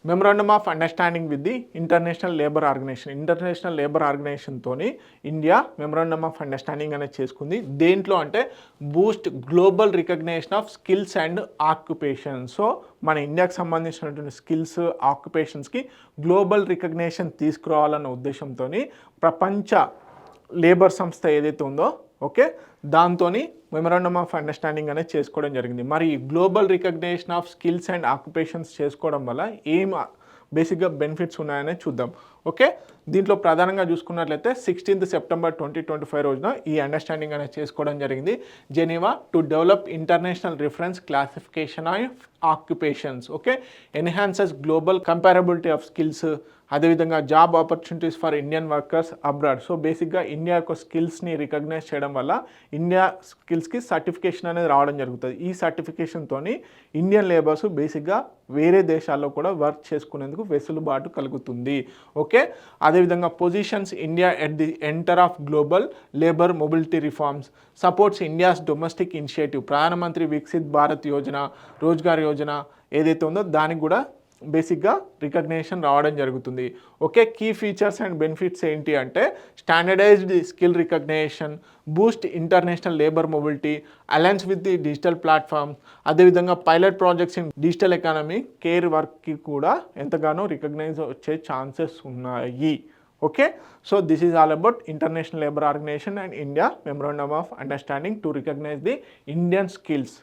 Memorandum of understanding with the international labour ఆర్గనైజేషన్తోని India memorandum of understanding అనేది చేసుకుంది. దేంట్లో అంటే boost global recognition of skills and occupation. So మన ఇండియాకి సంబంధించినటువంటి స్కిల్స్ ఆక్యుపేషన్స్కి గ్లోబల్ రికగ్నేషన్ తీసుకురావాలన్న ఉద్దేశంతో ప్రపంచ లేబర్ సంస్థ ఏదైతే ఉందో ఓకే దాంతో మెమరాండమ్ ఆఫ్ అండర్స్టాండింగ్ అనేది చేసుకోవడం జరిగింది. మరి global recognition of skills and occupations చేసుకోవడం వల్ల ఏం బేసిక్గా బెనిఫిట్స్ ఉన్నాయనే చూద్దాం. ఓకే, దీంట్లో ప్రధానంగా చూసుకున్నట్లయితే 16th September 2025 రోజున ఈ అండర్స్టాండింగ్ అనేది చేసుకోవడం జరిగింది. Geneva to develop international reference classification of occupations. Okay, enhances global comparability of skills, అదేవిధంగా job opportunities for Indian workers abroad. So బేసిక్గా ఇండియా యొక్క స్కిల్స్ని రికగ్నైజ్ చేయడం వల్ల ఇండియా స్కిల్స్కి సర్టిఫికేషన్ అనేది రావడం జరుగుతుంది. ఈ సర్టిఫికేషన్తో ఇండియన్ లేబర్స్ బేసిక్గా వేరే దేశాల్లో కూడా వర్క్ చేసుకునేందుకు వెసులుబాటు కలుగుతుంది. ఓకే, అదేవిధంగా positions India at the enter of global labour mobility reforms, supports India's domestic initiative, ప్రధానమంత్రి వికసిత్ భారత్ యోజన, రోజ్గార్ యోజన ఏదైతే ఉందో దానికి కూడా బేసిక్గా రికగ్నేషన్ రావడం జరుగుతుంది. Okay, key features and benefits ఏంటి అంటే standardised skill recognition, boost international labour mobility, alliance with the digital platform, అదేవిధంగా pilot projects in digital economy, care వర్క్కి కూడా ఎంతగానో రికగ్నైజ్ వచ్చే ఛాన్సెస్ ఉన్నాయి. Okay, so this is all about international labour organisation and India memorandum of understanding to recognise the Indian skills.